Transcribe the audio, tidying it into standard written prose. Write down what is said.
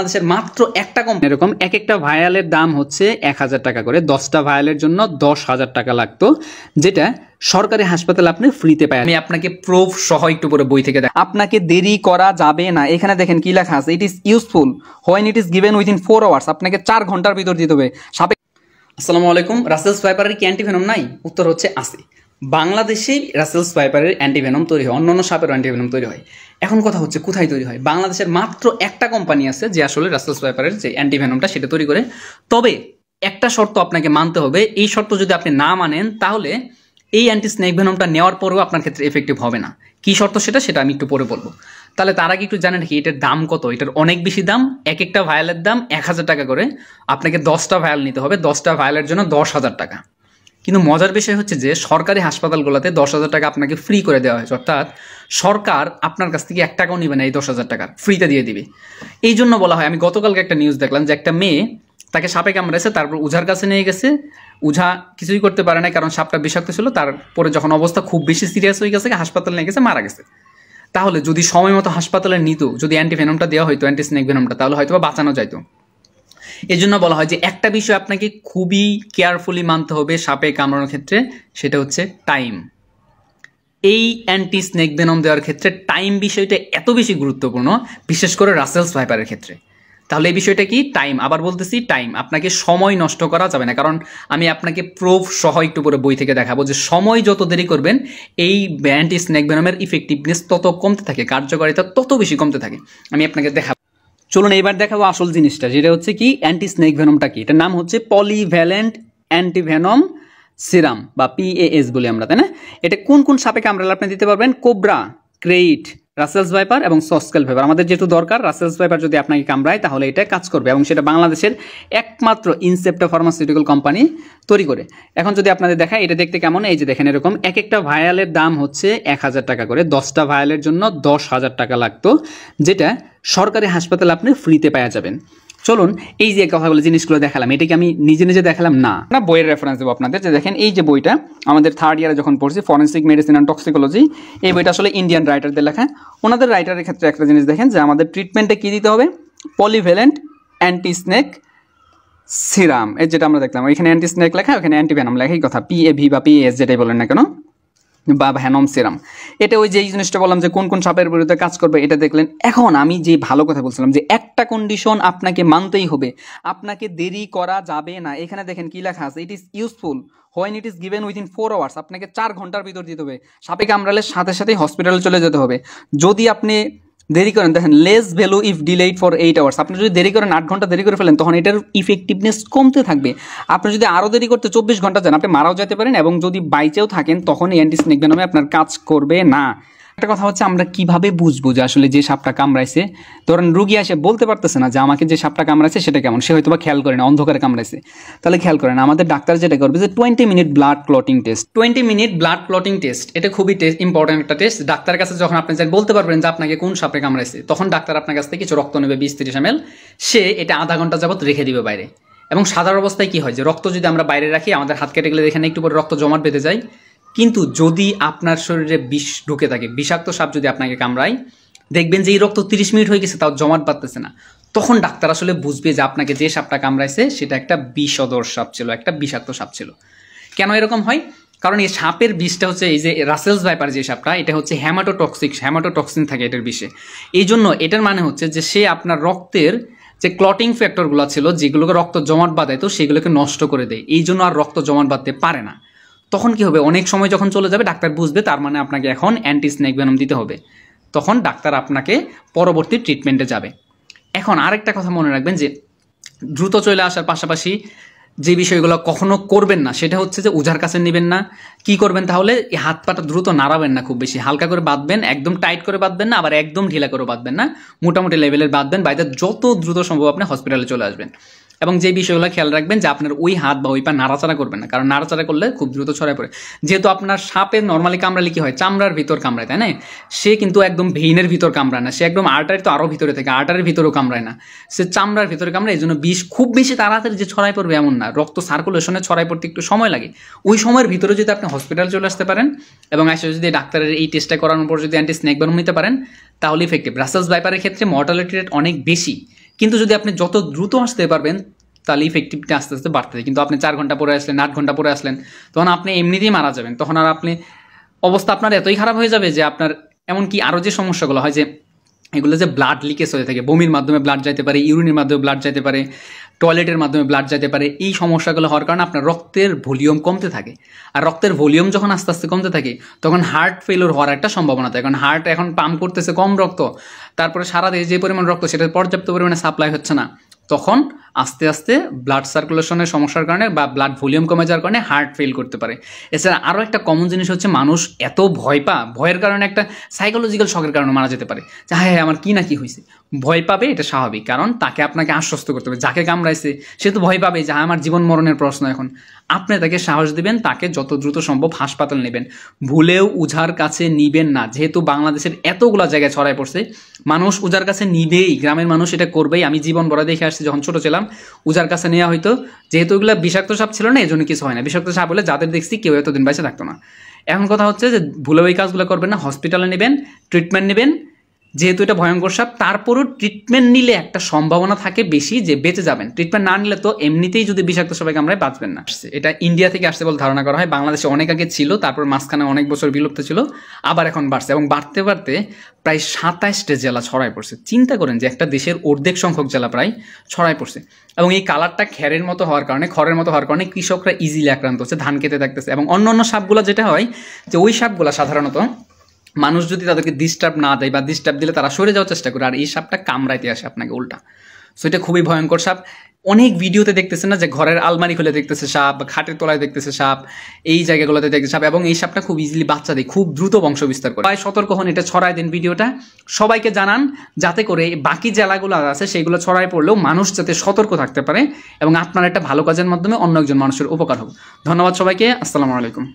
বাংলাদেশের মাত্র একটা কোম্পানি এরকম এক একটা ভায়ালের দাম হচ্ছে 1000 টাকা করে। 10টা ভায়ালের জন্য 10,000 টাকা লাগতো, যেটা সরকারি হাসপাতালে আপনি ফ্রিতে পায়। আমি আপনাকে প্রুফ সহ একটু পরে বই থেকে দেখ। আপনাকে দেরি করা যাবে না। এখানে দেখেন কি লেখা আছে, it is useful when it is given within 4 hours. আপনাকে 4 ঘন্টার ভিতর দিতে হবে। আসসালামু আলাইকুম। রাসেলস ভাইপারের কি অ্যান্টিভেনম নাই? উত্তর হচ্ছে আছে। বাংলাদেশে রাসেলস ভাইপারের অ্যান্টিভেনম তৈরি হয়, অন্যান্য সাপের অ্যান্টিভেনম তৈরি হয়। এখন কথা হচ্ছে কোথায় তৈরি হয়? বাংলাদেশের মাত্র একটা কোম্পানি আছে যে আসলে রাসেলস ভাইপারের যে অ্যান্টিভেনমটা সেটা তৈরি করে। তবে একটা শর্ত আপনাকে মানতে হবে। এই শর্ত যদি আপনি না মানেন তাহলে এই অ্যান্টি স্নেক ভেনমটা নেওয়ার পরেও আপনার ক্ষেত্রে এফেক্টিভ হবে না। কি শর্ত সেটা আমি একটু পরে বলবো। তাহলে তার আগে একটু জানেন কি এটার দাম কত? এটার অনেক বেশি দাম। এক একটা ভায়ালের দাম 1000 টাকা করে। আপনাকে 10টা ভায়াল নিতে হবে। 10টা ভায়ালের জন্য 10,000 টাকা। কিন্তু মজার বিষয় হচ্ছে যে সরকারি হাসপাতালগুলোতে 10,000 টাকা আপনাকে ফ্রি করে দেওয়া হয়েছে, অর্থাৎ সরকার আপনার কাছ থেকে 1 টাকাও নেবে না, এই 10,000 টাকা ফ্রিতে দিয়ে দিবে। এই জন্য বলা হয়, আমি গতকালকে একটা নিউজ দেখলাম যে একটা মেয়ে, তাকে সাপে কামড়েছে, তারপর উঝার কাছে নিয়ে গেছে। উঝা কিছুই করতে পারে না কারণ সাপটা বিষাক্ত ছিল। তারপরে যখন অবস্থা খুব বেশি সিরিয়াস হয়ে গেছে, হাসপাতালে নিয়ে গেছে, মারা গেছে। তাহলে যদি সময় মতো হাসপাতালে নিত, যদি অ্যান্টিভেনমটা দেওয়া হয়তো, অ্যান্টি স্নেক ভেনমটা, তাহলে হয়তো বাঁচানো যাইতো। এই জন্য বলা হয় যে একটা বিষয় আপনাকে খুবই কেয়ারফুলি মানতে হবে সাপে কামড়ানোর ক্ষেত্রে, সেটা হচ্ছে টাইম। এই অ্যান্টি স্নেক ভেনম দেওয়ার ক্ষেত্রে টাইম বিষয়টা এত বেশি গুরুত্বপূর্ণ, বিশেষ করে রাসেলস ভাইপারের ক্ষেত্রে। তাহলে এই বিষয়টা কি? টাইম। আবার বলতেছি টাইম। আপনাকে সময় নষ্ট করা যাবে না, কারণ আমি আপনাকে প্রুফ সহ একটু পরে বই থেকে দেখাবো যে সময় যত দেরি করবেন এই অ্যান্টি স্নেক ভেনমের ইফেক্টিভনেস তত কমতে থাকে, কার্যকারিতা তত বেশি কমতে থাকে। আমি আপনাকে দেখাবো। চলুন এইবার দেখাবো আসল জিনিসটা, যেটা হচ্ছে কি অ্যান্টি স্নেক ভেনমটা কি। এটার নাম হচ্ছে পলিভ্যালেন্ট অ্যান্টিভেনম সিরাম বা PAS বলি আমরা, তাই না? এটা কোন কোন সাপে কামড়ালে আপনি দিতে পারবেন? কোবরা, ক্রেইট, রাসেলস ভাইপার এবং সস্কেল ভাইপার। আমাদের যেহেতু দরকার রাসেলস ভাইপার যদি আপনাকে কামড়ায় তাহলে এটা কাজ করবে, এবং সেটা বাংলাদেশের একমাত্র ইনসেপ্টা ফার্মাসিউটিক্যাল কোম্পানি তৈরি করে। এখন যদি আপনাদের দেখায় এটা দেখতে কেমন, এই যে দেখেন এরকম এক একটা ভায়ালের দাম হচ্ছে 1000 টাকা করে। 10টা ভায়ালের জন্য 10,000 টাকা লাগতো, যেটা সরকারি হাসপাতালে আপনি ফ্রিতে পাওয়া যাবেন। চলুন এই যে কথাগুলো জিনিসগুলো দেখালাম, এটা কি আমি নিজে নিজে দেখালাম না, বইয়ের রেফারেন্স দেবো আপনাদের। যে দেখেন এই যে বইটা আমাদের 3rd ইয়ারে যখন পড়ছি, ফরেন্সিক মেডিসিন অ্যান্ড টক্সিকোলজি, এই বইটা আসলে ইন্ডিয়ান রাইটারদের লেখা। ওনাদের রাইটারের ক্ষেত্রে একটা জিনিস দেখেন যে আমাদের ট্রিটমেন্টে কী দিতে হবে? পলিভ্যালেন্ট অ্যান্টি স্নেক সিরাম, এই যেটা আমরা দেখলাম এখানে অ্যান্টি স্নেক লেখা, ওখানে অ্যান্টিভেনম লেখা, এই কথা PAV বা PAS যেটাই বলেন না কেন, বা ভ্যানম সিরাম। এটা ওই যে এই জিনিসটা বললাম যে কোন কোন সাপের বিরুদ্ধে কাজ করবে এটা দেখলেন। এখন আমি যে ভালো কথা বলছিলাম যে একটা কন্ডিশন আপনাকে মানতেই হবে, আপনাকে দেরি করা যাবে না। এখানে দেখেন কি লেখা আছে, it is useful when it is given within 4 hours. আপনাকে 4 ঘন্টার ভিতর দিতে হবে। সাপে কামড়ালে সাথে সাথেই হসপিটালে চলে যেতে হবে। যদি আপনি দেরি করেন, দেখেন less value if delayed for 8 hours. আপনি যদি দেরি করেন 8 ঘন্টা দেরি করে ফেলেন, তখন এটার ইফেক্টিভনেস কমতে থাকবে। আপনি যদি আরও দেরি করতে 24 ঘন্টা যান, আপনি মারাও যেতে পারেন, এবং যদি বাইচেও থাকেন তখন এই অ্যান্টি স্নেক ভেনমে আপনার কাজ করবে না। একটা কথা হচ্ছে, আমরা কিভাবে বুঝবো যে আসলে যে সাপটা কামড়াইছে? ধরেন রুগী এসে বলতে পারতেছে না যে আমাকে যে সাপটা কামড়াইছে সেটা কেমন, সে হয়তো বা খেয়াল করে না, অন্ধকারে কামড়াইছে। তাহলে খেয়াল করেন, আমাদের ডাক্তার যেটা করবে যে 20 minute blood clotting test. 20 minute blood clotting test, এটা খুবই ইম্পর্টেন্ট একটা টেস্ট। ডাক্তারের কাছে যখন আপনি বলতে পারবেন যে আপনাকে কোন সাপে কামড়াইছে, তখন ডাক্তার আপনার কাছ থেকে কিছু রক্ত নেবে 20-30 ml। সে এটা আধা ঘন্টা যাবত রেখে দিবে বাইরে। এবং সাধারণ অবস্থায় কি হয় যে রক্ত যদি আমরা বাইরে রাখি, আমাদের হাত কেটে গেলে এখানে একটু পরে রক্ত জমাট বেঁধে যায়। কিন্তু যদি আপনার শরীরে বিষ ঢুকে থাকে, বিষাক্ত সাপ যদি আপনাকে কামড়ায়, দেখবেন যে এই রক্ত 30 মিনিট হয়ে গেছে তাও জমাট বাঁধতেছে না। তখন ডাক্তার আসলে বুঝবে যে আপনাকে যে সাপটা কামড়াইছে সেটা একটা বিষধর সাপ ছিল, একটা বিষাক্ত সাপ ছিল। কেন এরকম হয়? কারণ এই সাপের বিষটা হচ্ছে, এই যে রাসেলস ভাইপার যে সাপটা, এটা হচ্ছে হ্যামাটোটক্সিন থাকে এটার বিষে। এই জন্য এটার মানে হচ্ছে যে সে আপনার রক্তের যে ক্লটিং ফ্যাক্টরগুলো ছিল, যেগুলোকে রক্ত জমাট বাঁধাইতো, সেগুলোকে নষ্ট করে দেয়। এই জন্য আর রক্ত জমাট বাঁধতে পারে না। তখন কি হবে? অনেক সময় যখন চলে যাবে, ডাক্তার বুঝবে তার মানে আপনাকে এখন অ্যান্টি স্নেক ভেনম দিতে হবে। তখন ডাক্তার আপনাকে পরবর্তী ট্রিটমেন্টে যাবে। এখন আরেকটা কথা মনে রাখবেন যে দ্রুত চলে আসার পাশাপাশি যে বিষয়গুলো কখনো করবেন না সেটা হচ্ছে যে উজার কাছে নেবেন না। কি করবেন তাহলে? এই হাত পাটা দ্রুত নাড়াবেন না, খুব বেশি হালকা করে বাঁধবেন, একদম টাইট করে বাঁধবেন না, আবার একদম ঢিলা করে বাঁধবেন না, মোটামুটি লেভেলের বাঁধবেন। বাইরে যত দ্রুত সম্ভব আপনি হসপিটালে চলে আসবেন। এবং যে বিষয়গুলো খেয়াল রাখবেন যে আপনার ওই হাত বা ওই পা নাড়াচাড়া করবেন না, কারণ নাড়াচাড়া করলে খুব দ্রুত ছড়ায় পড়ে। যেহেতু আপনার সাপে নর্মালি কামড়ালে কি হয়, চামড়ার ভিতর কামড়ায়, তাই না? সে কিন্তু একদম ভেইনের ভিতর কামড়ায় না, সে একদম আর্টারি তো আরও ভিতরে থেকে, আর্টারির ভিতরেও কামড়ায় না, সে চামড়ার ভিতরে কামড়ায়। এই জন্য বিষ খুব বেশি তাড়াতাড়ি যে ছড়ায় পড়বে এমন না, রক্ত সার্কুলেশনে ছড়ায় পড়তে একটু সময় লাগে। ওই সময়ের ভিতরে যদি আপনি হসপিটাল চলে আসতে পারেন এবং এসে যদি ডাক্তারের এই টেস্টটা করানোর পর যদি অ্যান্টি স্নেক ভেনম নিতে পারেন, তাহলে ইফেক্টিভ। রাসেলস ভাইপারের ক্ষেত্রে মর্টালিটি রেট অনেক বেশি, কিন্তু যদি আপনি যত দ্রুত আসতে পারবেন তাহলে ইফেক্টিভটা আস্তে আস্তে বাড়তে থাকে। কিন্তু আপনি 4 ঘন্টা পরে আসলেন, 8 ঘন্টা পরে আসলেন, তখন আপনি এমনিতেই মারা যাবেন। তখন আর আপনি অবস্থা আপনার এতই খারাপ হয়ে যাবে যে আপনার এমনকি আরও যে সমস্যাগুলো হয়, যে এগুলো যে ব্লাড লিকেজ হয়ে থাকে, বমির মাধ্যমে ব্লাড যাইতে পারে, ইউরিনের মাধ্যমে ব্লাড যাইতে পারে, টয়লেটের মাধ্যমে ব্লাড যাইতে পারে, এই সমস্যাগুলো হওয়ার কারণে আপনার রক্তের ভলিউম কমতে থাকে। আর রক্তের ভলিউম যখন আস্তে আস্তে কমতে থাকে তখন হার্ট ফেলিওর হওয়ার একটা সম্ভাবনা থাকে, কারণ হার্ট এখন পাম্প করতেছে কম রক্ত, তারপরে সারা দেশে যে পরিমাণ রক্ত সেটা পর্যাপ্ত পরিমাণে সাপ্লাই হচ্ছে না, তখন আস্তে আস্তে ব্লাড সার্কুলেশনের সমস্যার কারণে বা ব্লাড ভলিউম কমে যাওয়ার কারণে হার্ট ফেল করতে পারে। এছাড়া আরও একটা কমন জিনিস হচ্ছে মানুষ এত ভয়ের কারণে একটা সাইকোলজিক্যাল শকের কারণে মারা যেতে পারে, যে হ্যাঁ আমার কি না কি হয়েছে। ভয় পাবে, এটা স্বাভাবিক, কারণ তাকে আপনাকে আশ্বস্ত করতে হবে। যাকে কামড়াইছে সে তো ভয় পাবে যে আমার জীবন মরণের প্রশ্ন এখন। আপনি তাকে সাহস দিবেন, তাকে যত দ্রুত সম্ভব হাসপাতাল নেবেন, ভুলেও উঝার কাছে নিবেন না। যেহেতু বাংলাদেশের এতগুলো জায়গায় ছড়ায় পড়ছে, মানুষ উজার কাছে নিবেই, গ্রামের মানুষ এটা করবেই। আমি জীবন বড় দেখে আসছি, যখন ছোট ছিলাম উজার কাছে নেওয়া হয়তো, যেহেতু এগুলো বিষাক্ত সাপ ছিল না, এই জন্য কিছু হয় না। বিষাক্ত সাপ হলে যাদের দেখছি কেউ এতদিন বেঁচে থাকতো না। এখন কথা হচ্ছে যে ভুলেও এই কাজগুলো করবেন না, হসপিটালে নেবেন, ট্রিটমেন্ট নেবেন। যেহেতু এটা ভয়ঙ্কর সাপ, তারপরও ট্রিটমেন্ট নিলে একটা সম্ভাবনা থাকে বেশি যে বেঁচে যাবেন। ট্রিটমেন্ট না নিলে তো এমনিতেই যদি বিষাক্ত সাপে কামড়ায় বাঁচবেন না। এটা ইন্ডিয়া থেকে আসছে বলে ধারণা করা হয়। বাংলাদেশে অনেক আগে ছিল, তারপর মাঝখানে অনেক বছর বিলুপ্ত ছিল, আবার এখন বাড়ছে, এবং বাড়তে বাড়তে প্রায় 27টা জেলা ছড়ায় পড়ছে। চিন্তা করেন যে একটা দেশের অর্ধেক সংখ্যক জেলা প্রায় ছড়ায় পড়ছে, এবং এই কালারটা খড়ের মতো হওয়ার কারণে কৃষকরা ইজিলি আক্রান্ত হচ্ছে, ধান খেতে থাকতেছে। এবং অন্য অন্য সাপগুলো যেটা হয় যে ওই সাপগুলো সাধারণত মানুষ যদি তাদেরকে ডিস্টার্ব না দেয় বা ডিস্টার্ব দিলে তারা সরে যাওয়ার চেষ্টা করে, আর এই সাপটা কামড়াইতে আসে আপনাকে উল্টা। সো এটা খুবই ভয়ঙ্কর সাপ। অনেক ভিডিওতে দেখতেছেন না যে ঘরের আলমারি খুলে দেখতেছে সাপ, বা খাটের তলায় দেখতেছে সাপ, এই জায়গাগুলোতে দেখতেছে সাপ, এবং এই সাপটা খুব ইজিলি বাচ্চা দেয়, খুব দ্রুত বংশ বিস্তার করে। তাই সতর্ক হন, এটা ছড়ায় দিন, ভিডিওটা সবাইকে জানান, যাতে করে বাকি জেলাগুলো আছে সেগুলো ছড়ায় পড়লেও মানুষ যাতে সতর্ক থাকতে পারে, এবং আপনার একটা ভালো কাজের মাধ্যমে অন্য একজন মানুষের উপকার হোক। ধন্যবাদ সবাইকে, আসসালামু আলাইকুম।